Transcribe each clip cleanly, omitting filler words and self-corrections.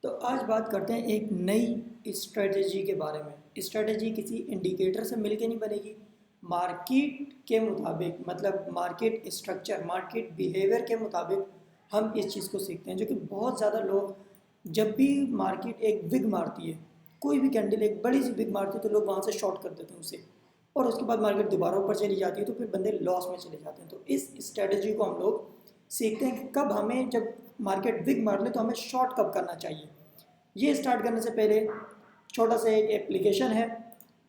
तो आज बात करते हैं एक नई स्ट्रेटजी के बारे में। स्ट्रेटजी किसी इंडिकेटर से मिलके नहीं बनेगी, मार्केट के मुताबिक, मतलब मार्केट स्ट्रक्चर, मार्केट बिहेवियर के मुताबिक हम इस चीज़ को सीखते हैं। जो कि बहुत ज़्यादा लोग, जब भी मार्केट एक विग मारती है, कोई भी कैंडल एक बड़ी सी विग मारती है, तो लोग वहाँ से शॉर्ट कर देते हैं उसे, और उसके बाद मार्केट दोबारा ऊपर चली जाती है, तो फिर बंदे लॉस में चले जाते हैं। तो इस स्ट्रेटजी को हम लोग सीखते हैं कि कब हमें, जब मार्केट विग मार ले तो हमें शॉर्ट कब करना चाहिए। ये स्टार्ट करने से पहले छोटा सा एक एप्लीकेशन है,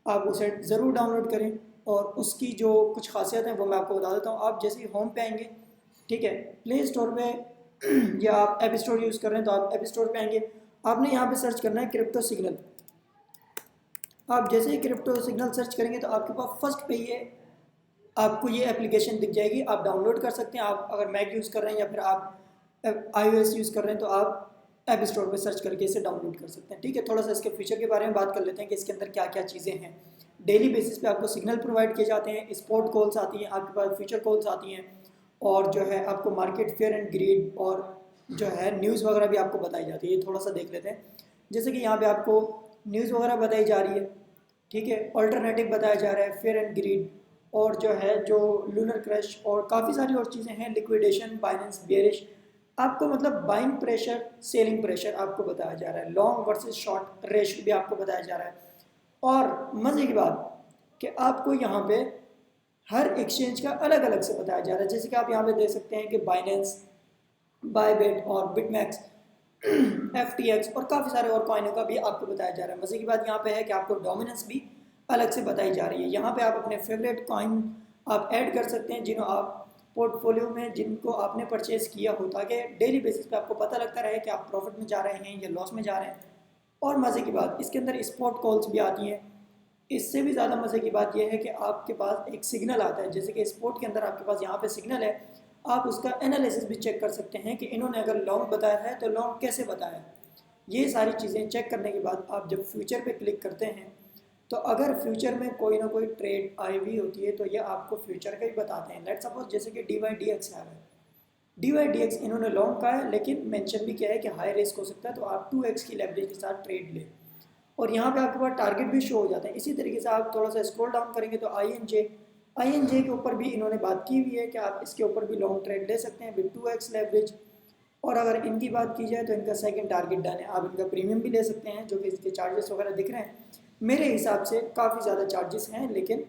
आप उसे ज़रूर डाउनलोड करें, और उसकी जो कुछ खासियत है वो मैं आपको बता देता हूँ। आप जैसे ही होम पे आएंगे, ठीक है, प्ले स्टोर पे या आप ऐप स्टोर यूज़ कर रहे हैं तो आप ऐप स्टोर पे आएंगे, आपने यहाँ पे सर्च करना है क्रिप्टो सिग्नल। आप जैसे ही क्रिप्टो सिग्नल सर्च करेंगे तो आपके पास फर्स्ट पे ये आपको ये एप्लीकेशन दिख जाएगी। आप डाउनलोड कर सकते हैं। आप अगर मैक यूज़ कर रहे हैं या फिर आप iOS यूज़ कर रहे हैं तो आप ऐप स्टोर पे सर्च करके इसे डाउनलोड कर सकते हैं। ठीक है, थोड़ा सा इसके फीचर के बारे में बात कर लेते हैं कि इसके अंदर क्या क्या चीज़ें हैं। डेली बेसिस पे आपको सिग्नल प्रोवाइड किए जाते हैं, स्पॉट कॉल्स आती हैं, आपके पास फ्यूचर कॉल्स आती हैं, और जो है आपको मार्केट फेयर एंड ग्रीड और जो है न्यूज़ वगैरह भी आपको बताई जाती है। ये थोड़ा सा देख लेते हैं। जैसे कि यहाँ पे आपको न्यूज़ वगैरह बताई जा रही है, ठीक है, ऑल्टरनेटिव बताया जा रहा है, फेयर एंड ग्रीड, और जो है जो लूनर क्रश, और काफ़ी सारी और चीज़ें हैं, लिक्विडेशन, बाइनेंस, बेयरिश, आपको मतलब बाइंग प्रेशर, सेलिंग प्रेशर आपको बताया जा रहा है, लॉन्ग वर्सेस शॉर्ट रेशियो भी आपको बताया जा रहा है। और मज़े की बात कि आपको यहाँ पे हर एक्सचेंज का अलग अलग से बताया जा रहा है। जैसे कि आप यहाँ पे देख सकते हैं कि बाइनेंस, बायबेट और बिटमैक्स, FTX और काफ़ी सारे और कॉइनों का भी आपको बताया जा रहा है। मज़े की बात यहाँ पे है कि आपको डोमिनेंस भी अलग से बताई जा रही है। यहाँ पे आप अपने फेवरेट कॉइन आप ऐड कर सकते हैं, जिन्हों आप पोर्टफोलियो में, जिनको आपने परचेज किया हो, ताकि डेली बेसिस पे आपको पता लगता रहे कि आप प्रॉफिट में जा रहे हैं या लॉस में जा रहे हैं। और मज़े की बात, इसके अंदर स्पॉट कॉल्स भी आती हैं। इससे भी ज़्यादा मज़े की बात यह है कि आपके पास एक सिग्नल आता है, जैसे कि स्पोर्ट के अंदर आपके पास यहाँ पे सिग्नल है, आप उसका एनालिसिस भी चेक कर सकते हैं कि इन्होंने अगर लॉन्ग बताया है तो लॉन्ग कैसे बताया है। ये सारी चीज़ें चेक करने के बाद आप जब फ्यूचर पे क्लिक करते हैं, तो अगर फ्यूचर में कोई ना कोई ट्रेड आई हुई होती है तो ये आपको फ्यूचर का ही बताते हैं। लेट्स सपोज जैसे कि DYDX है, DYDX इन्होंने लॉन्ग कहा है, लेकिन मेंशन भी किया है कि हाई रिस्क हो सकता है, तो आप 2x की लेवरेज के साथ ट्रेड लें, और यहाँ पे आपके पास टारगेट भी शो हो जाते हैं। इसी तरीके से आप थोड़ा सा स्क्रॉल डाउन करेंगे तो INJ के ऊपर भी इन्होंने बात की हुई है कि आप इसके ऊपर भी लॉन्ग ट्रेड ले सकते हैं विद 2x लेवरेज। और अगर इनकी बात की जाए तो इनका सेकंड टारगेट डन है, आप इनका प्रीमियम भी ले सकते हैं, जो कि इसके चार्जेस वगैरह दिख रहे हैं। मेरे हिसाब से काफ़ी ज़्यादा चार्जेस हैं, लेकिन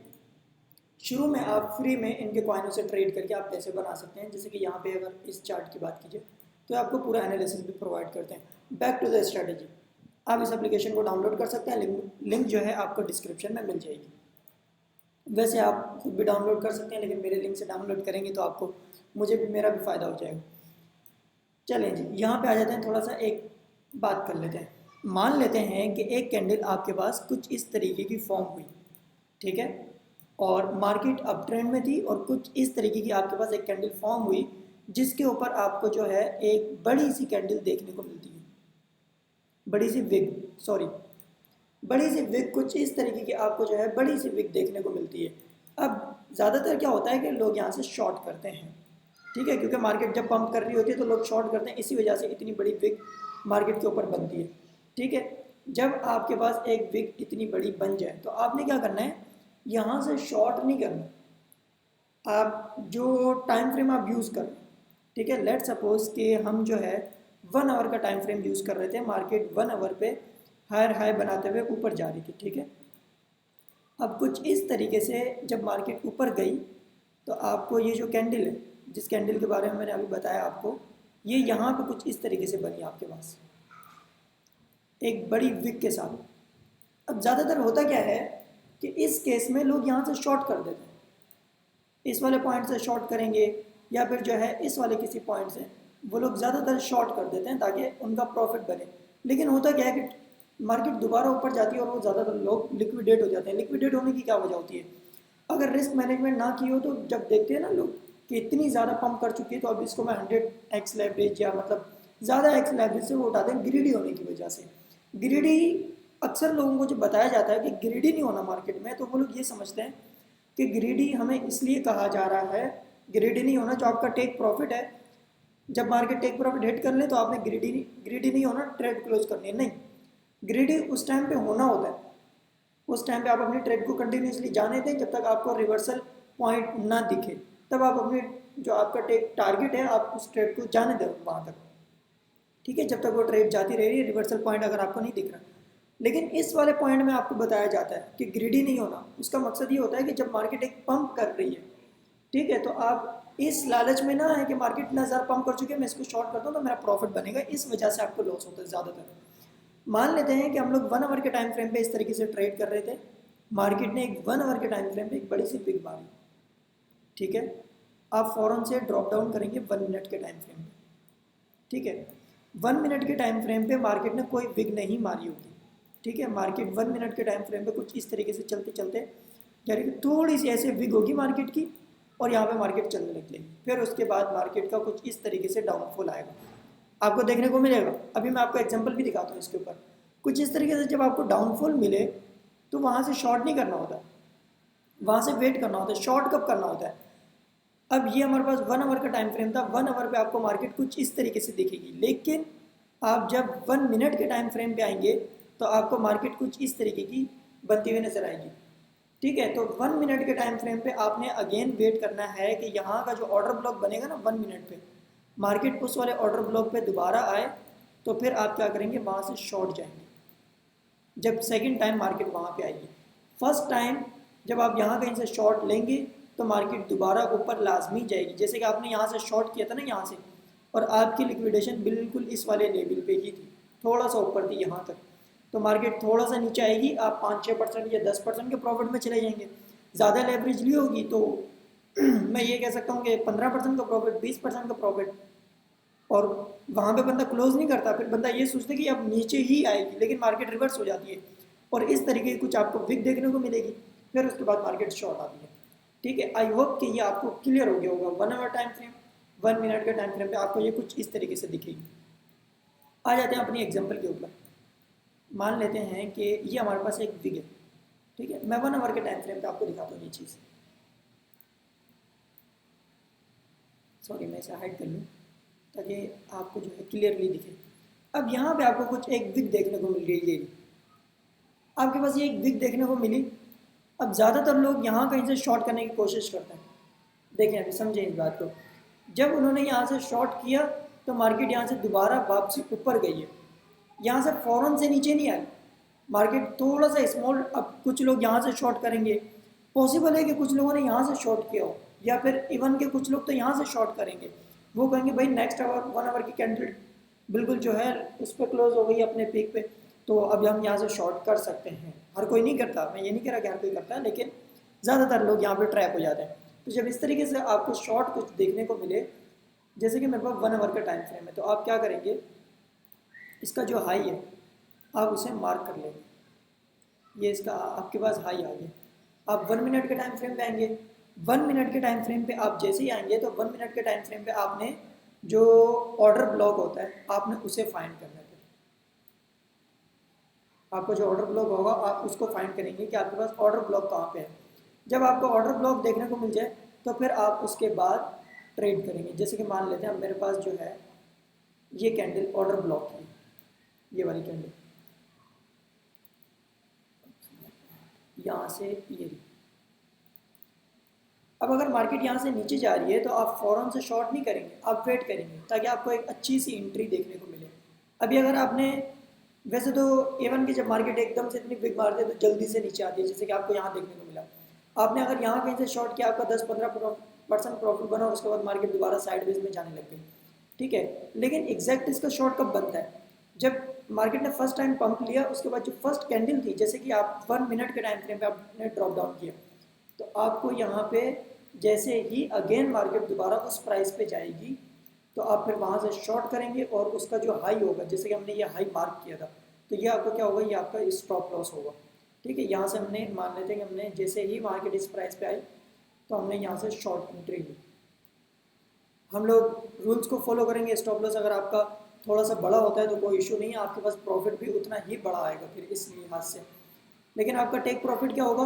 शुरू में आप फ्री में इनके कॉइनों से ट्रेड करके आप पैसे बना सकते हैं। जैसे कि यहाँ पे अगर इस चार्ट की बात कीजिए तो आपको पूरा एनालिसिस भी प्रोवाइड करते हैं। बैक टू द स्ट्रेटजी, आप इस एप्लीकेशन को डाउनलोड कर सकते हैं, लिंक जो है आपको डिस्क्रिप्शन में मिल जाएगी। वैसे आप खुद भी डाउनलोड कर सकते हैं, लेकिन मेरे लिंक से डाउनलोड करेंगे तो आपको, मुझे भी, मेरा भी फ़ायदा हो जाएगा। चलें जी, यहाँ पे आ जाते हैं, थोड़ा सा एक बात कर लेते हैं। मान लेते हैं कि एक कैंडल आपके पास कुछ इस तरीके की फॉर्म हुई, ठीक है, और मार्केट अप ट्रेंड में थी, और कुछ इस तरीके की आपके पास एक कैंडल फॉर्म हुई, जिसके ऊपर आपको जो है एक बड़ी सी कैंडल देखने को मिलती है, बड़ी सी विग, सॉरी, बड़ी सी विग, कुछ इस तरीके की आपको जो है बड़ी सी विग देखने को मिलती है। अब ज़्यादातर क्या होता है कि लोग यहाँ से शॉर्ट करते हैं, ठीक है, क्योंकि मार्केट जब पंप कर रही होती है तो लोग शॉर्ट करते हैं, इसी वजह से इतनी बड़ी विग मार्केट के ऊपर बनती है। ठीक है, जब आपके पास एक विग इतनी बड़ी बन जाए तो आपने क्या करना है, यहाँ से शॉर्ट नहीं करना, आप जो टाइम फ्रेम आप यूज़ कर, ठीक है, लेट सपोज कि हम जो है 1 आवर का टाइम फ्रेम यूज़ कर रहे थे, मार्केट 1 आवर पे हायर हाई बनाते हुए ऊपर जा रही थी, ठीक है। अब कुछ इस तरीके से जब मार्केट ऊपर गई तो आपको ये जो कैंडल है, जिस कैंडल के बारे में मैंने अभी बताया आपको, ये यहाँ पे कुछ इस तरीके से बनी आपके पास एक बड़ी विक के साथ। अब ज़्यादातर होता क्या है कि इस केस में लोग यहाँ से शॉर्ट कर देते हैं, इस वाले पॉइंट से शॉर्ट करेंगे, या फिर जो है इस वाले किसी पॉइंट से वो लोग ज़्यादातर शॉर्ट कर देते हैं ताकि उनका प्रॉफिट बने। लेकिन होता क्या है कि मार्केट दोबारा ऊपर जाती है और वो ज़्यादातर लोग लिक्विडेट हो जाते हैं। लिक्विडेट होने की क्या वजह होती है, अगर रिस्क मैनेजमेंट ना की हो तो जब देखते हैं ना लोग कि इतनी ज़्यादा पंप कर चुकी है, तो अब इसको मैं 100x लेवरेज या मतलब ज़्यादा एक्स लेवरेज से वो उठाते हैं ग्रीडी होने की वजह से। ग्रीडी, अक्सर लोगों को जब बताया जाता है कि ग्रीडी नहीं होना मार्केट में, तो वो लोग ये समझते हैं कि ग्रीडी हमें इसलिए कहा जा रहा है, ग्रीडी नहीं होना, जो आपका टेक प्रॉफिट है जब मार्केट टेक प्रॉफिट हिट कर ले तो आपने ग्रीडी नहीं होना, ट्रेड क्लोज करनी है, नहीं, ग्रीडी उस टाइम पे होना होता है, उस टाइम पे आप अपनी ट्रेड को कंटिन्यूसली जाने दें जब तक आपको रिवर्सल पॉइंट ना दिखे, तब आप अपने जो आपका टेक टारगेट है आप उस ट्रेड को जाने दें वहाँ तक, ठीक है, जब तक वो ट्रेड जाती रहेगी, रिवर्सल पॉइंट अगर आपको नहीं दिख रहा। लेकिन इस वाले पॉइंट में आपको बताया जाता है कि ग्रीडी नहीं होना, उसका मकसद ये होता है कि जब मार्केट एक पंप कर रही है, ठीक है, तो आप इस लालच में ना है कि मार्केट इतना ज़्यादा पंप कर चुके हैं, मैं इसको शॉर्ट करता हूँ तो मेरा प्रॉफिट बनेगा, इस वजह से आपको लॉस होता है ज़्यादातर। मान लेते हैं कि हम लोग 1 आवर के टाइम फ्रेम पे इस तरीके से ट्रेड कर रहे थे, मार्केट ने एक 1 आवर के टाइम फ्रेम पे एक बड़ी सी पिक मारी, ठीक है, आप फ़ौरन से ड्रॉप डाउन करेंगे 1 मिनट के टाइम फ्रेम पे, ठीक है, 1 मिनट के टाइम फ्रेम पे मार्केट ने कोई विग नहीं मारी होगी, ठीक है, मार्केट 1 मिनट के टाइम फ्रेम पे कुछ इस तरीके से चलते चलते यानी कि थोड़ी सी ऐसे विग होगी मार्केट की और यहाँ पे मार्केट चलने लगेगी, फिर उसके बाद मार्केट का कुछ इस तरीके से डाउनफॉल आएगा, आपको देखने को मिलेगा। अभी मैं आपको एग्जांपल भी दिखाता हूँ इसके ऊपर, कुछ इस तरीके से जब आपको डाउनफॉल मिले तो वहाँ से शॉर्ट नहीं करना होता, वहाँ से वेट करना होता है। शॉर्ट कब करना होता है? अब ये हमारे पास 1 आवर का टाइम फ्रेम था, 1 आवर पे आपको मार्केट कुछ इस तरीके से दिखेगी, लेकिन आप जब 1 मिनट के टाइम फ्रेम पे आएंगे तो आपको मार्केट कुछ इस तरीके की बनती हुई नजर आएगी, ठीक है। तो 1 मिनट के टाइम फ्रेम पे आपने अगेन वेट करना है कि यहाँ का जो ऑर्डर ब्लॉक बनेगा ना 1 मिनट पे, मार्केट उस वाले ऑर्डर ब्लॉक पे दोबारा आए तो फिर आप क्या करेंगे, वहाँ से शॉर्ट जाएंगे। जब सेकंड टाइम मार्केट वहाँ पे आएगी, फर्स्ट टाइम जब आप यहाँ कहीं से शॉर्ट लेंगे तो मार्केट दोबारा ऊपर लाजमी जाएगी, जैसे कि आपने यहाँ से शॉर्ट किया था ना यहाँ से, और आपकी लिक्विडेशन बिल्कुल इस वाले लेवल पे ही थी, थोड़ा सा ऊपर थी यहाँ तक, तो मार्केट थोड़ा सा नीचे आएगी, आप 5-6% या 10% के प्रॉफिट में चले जाएंगे। ज़्यादा लेवरेज ली होगी तो मैं ये कह सकता हूँ कि 15% का प्रॉफिट, 20% का प्रॉफिट, और वहाँ पे बंदा क्लोज नहीं करता, फिर बंदा ये सोचता है कि अब नीचे ही आएगी, लेकिन मार्केट रिवर्स हो जाती है और इस तरीके की कुछ आपको विक देखने को मिलेगी, फिर उसके बाद मार्केट शॉर्ट आती है, ठीक है। आई होप कि ये आपको क्लियर हो गया होगा। 1 आवर टाइम फ्रेम, 1 मिनट के टाइम फ्रेम पे आपको ये कुछ इस तरीके से दिखेगी। आ जाते हैं अपनी एग्जाम्पल के ऊपर। मान लेते हैं कि ये हमारे पास एक विग है, ठीक है, मैं 1 आवर के टाइम फ्रेम पे आपको दिखाता हूँ ये चीज़, सॉरी मैं इसे हाइड कर लूँ ताकि आपको जो है क्लियरली दिखे। अब यहाँ पे आपको कुछ एक विग देखने को मिल रही है, आपके पास ये एक विग देखने को मिली। अब ज़्यादातर लोग यहाँ कहीं से शॉर्ट करने की कोशिश करते हैं, देखें अभी समझें इस बात को, जब उन्होंने यहाँ से शॉर्ट किया तो मार्केट यहाँ से दोबारा वापसी ऊपर गई है, यहाँ से फ़ौरन से नीचे नहीं आई, मार्केट थोड़ा सा स्मॉल। अब कुछ लोग यहाँ से शॉर्ट करेंगे, पॉसिबल है कि कुछ लोगों ने यहाँ से शॉर्ट किया हो, या फिर इवन के कुछ लोग तो यहाँ से शॉर्ट करेंगे, वो कहेंगे भाई नेक्स्ट आवर 1 आवर की कैंडल बिल्कुल जो है उस पर क्लोज हो गई अपने पीक पे, तो अभी हम यहाँ से शॉर्ट कर सकते हैं। हर कोई नहीं करता, मैं ये नहीं कह रहा कि हर कोई करता है, लेकिन ज़्यादातर लोग यहाँ पे ट्रैप हो जाते हैं। तो जब इस तरीके से आपको शॉर्ट कुछ देखने को मिले, जैसे कि मेरे पास 1 आवर का टाइम फ्रेम है, तो आप क्या करेंगे, इसका जो हाई है आप उसे मार्क कर लेंगे, ये इसका आपके पास हाई आ गया। आप 1 मिनट के टाइम फ्रेम पे आएंगे, 1 मिनट के टाइम फ्रेम पे आप जैसे ही आएंगे तो 1 मिनट के टाइम फ्रेम पे आपने जो ऑर्डर ब्लॉक होता है आपने उसे फाइंड करना है। आपका जो ऑर्डर ब्लॉक होगा आप उसको फाइंड करेंगे कि आपके पास ऑर्डर ब्लॉक कहाँ पे है। जब आपको ऑर्डर ब्लॉक देखने को मिल जाए तो फिर आप उसके बाद ट्रेड करेंगे। जैसे कि मान लेते हैं मेरे पास जो है ये कैंडल ऑर्डर ब्लॉक है, ये वाली कैंडल यहाँ से ये, अब अगर मार्केट यहाँ से नीचे जा रही है तो आप फ़ौरन से शॉर्ट नहीं करेंगे, आप वेट करेंगे ताकि आपको एक अच्छी सी एंट्री देखने को मिले। अभी अगर आपने, वैसे तो एवन की जब मार्केट एकदम से इतनी बिग मारती है तो जल्दी से नीचे आती है, जैसे कि आपको यहाँ देखने को मिला, आपने अगर यहाँ कहीं से शॉर्ट किया, आपका 10-15% प्रॉफिट बना और उसके बाद मार्केट दोबारा साइडवेज में जाने लग गई, ठीक है। लेकिन एग्जैक्ट इसका शॉर्ट कब बनता है, जब मार्केट ने फर्स्ट टाइम पंप लिया, उसके बाद जो फर्स्ट कैंडल थी, जैसे कि आप 1 मिनट के टाइम फ्रेम पे आपने ड्रॉप डाउन किया, तो आपको यहाँ पे जैसे ही अगेन मार्केट दोबारा उस प्राइस पे जाएगी तो आप फिर वहाँ से शॉर्ट करेंगे और उसका जो हाई होगा, जैसे कि हमने ये हाई मार्क किया था, तो ये आपका क्या होगा, ये आपका स्टॉप लॉस होगा, ठीक है। यहाँ से हमने मान लेते हैं कि हमने जैसे ही मार्केट इस प्राइस पे आई तो हमने यहाँ से शॉर्ट एंट्री ली। हम लोग रूल्स को फॉलो करेंगे, स्टॉप लॉस अगर आपका थोड़ा सा बड़ा होता है तो कोई इशू नहीं है, आपके पास प्रॉफिट भी उतना ही बड़ा आएगा फिर इस लिहाज से। लेकिन आपका टेक प्रॉफिट क्या होगा,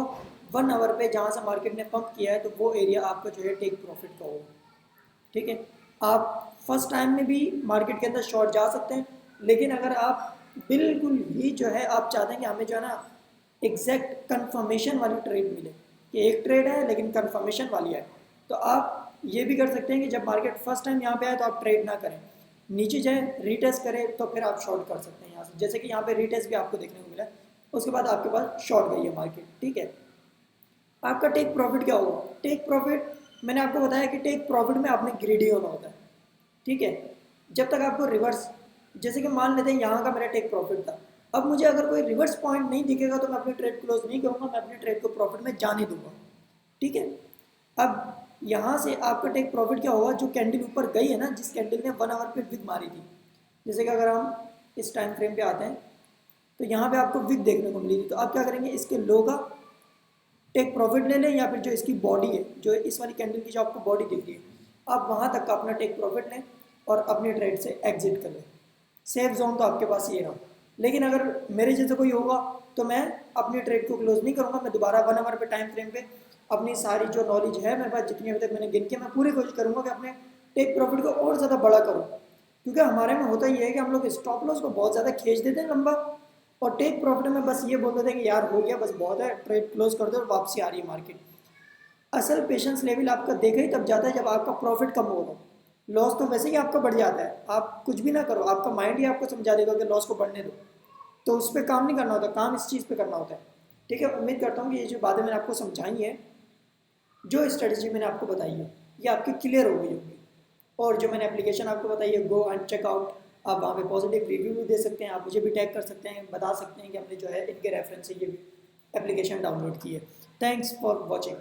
1 आवर पे जहाँ से मार्केट ने पंप किया है तो वो एरिया आपका जो है टेक प्रॉफिट का होगा, ठीक है। आप फर्स्ट टाइम में भी मार्केट के अंदर शॉर्ट जा सकते हैं, लेकिन अगर आप बिल्कुल ही जो है आप चाहते हैं कि हमें जो है ना एग्जैक्ट कंफर्मेशन वाली ट्रेड मिले कि एक ट्रेड है लेकिन कंफर्मेशन वाली है, तो आप ये भी कर सकते हैं कि जब मार्केट फर्स्ट टाइम यहाँ पे आए तो आप ट्रेड ना करें, नीचे जाए रीटेस्ट करें तो फिर आप शॉर्ट कर सकते हैं यहाँ से, जैसे कि यहाँ पे रीटेस्ट भी आपको देखने को मिला, उसके बाद आपके पास शॉर्ट गई है मार्केट, ठीक है। आपका टेक प्रॉफिट क्या होगा? टेक प्रॉफिट मैंने आपको बताया कि टेक प्रॉफिट में आपने ग्रीडी होना होता है, ठीक है। जब तक आपको रिवर्स, जैसे कि मान लेते हैं यहाँ का मेरा टेक प्रॉफिट था, अब मुझे अगर कोई रिवर्स पॉइंट नहीं दिखेगा तो मैं अपनी ट्रेड क्लोज नहीं करूँगा, मैं अपनी ट्रेड को प्रॉफिट में जाने दूंगा, ठीक है। अब यहाँ से आपका टेक प्रॉफिट क्या होगा? जो कैंडल ऊपर गई है ना, जिस कैंडल ने 1 आवर पे विग मारी थी, जैसे कि अगर हम इस टाइम फ्रेम पे आते हैं तो यहाँ पे आपको विग देखने को मिली थी, तो आप क्या करेंगे, इसके लो का टेक प्रॉफिट ले लें, या फिर जो इसकी बॉडी है, जो इस वाली कैंडल की जो आपको बॉडी दिख रही है, आप वहाँ तक का अपना टेक प्रॉफिट लें और अपनी ट्रेड से एग्जिट कर लें। सेफ जोन तो आपके पास ये रहा, लेकिन अगर मेरे जैसे कोई होगा तो मैं अपनी ट्रेड को क्लोज नहीं करूँगा, मैं दोबारा 1 आवर पे टाइम फ्रेम पे अपनी सारी जो नॉलेज है मेरे पास, जितनी अभी तक मैंने गिन के, मैं पूरी कोशिश करूँगा कि अपने टेक प्रॉफिट को और ज़्यादा बड़ा करूँ, क्योंकि हमारे में होता ये है कि हम लोग स्टॉप लॉस को बहुत ज़्यादा खींच देते हैं लंबा, और टेक प्रॉफिट में बस ये बोल देते हैं कि यार हो गया, बस बहुत है, ट्रेड क्लोज कर दो और वापसी आ रही है मार्केट। असल पेशेंस लेवल आपका देखा ही तब जाता है जब आपका प्रॉफिट कम होगा, लॉस तो वैसे ही आपका बढ़ जाता है, आप कुछ भी ना करो, आपका माइंड ही आपको समझा देगा कि लॉस को बढ़ने दो, तो उस पर काम नहीं करना होता, काम इस चीज़ पे करना होता है, ठीक है। उम्मीद करता हूँ कि ये जो बातें मैंने आपको समझाई है, जो स्ट्रेटजी मैंने आपको बताई है, ये आपकी क्लियर हो गई होगी, और जो मैंने एप्लीकेशन आपको बताई है, गो एंड चेक आउट, आप वहाँ पे पॉजिटिव रिव्यू भी दे सकते हैं, आप मुझे भी टैग कर सकते हैं, बता सकते हैं कि हमने जो है इनके रेफरेंस से ये एप्लीकेशन डाउनलोड की है। Thanks for watching.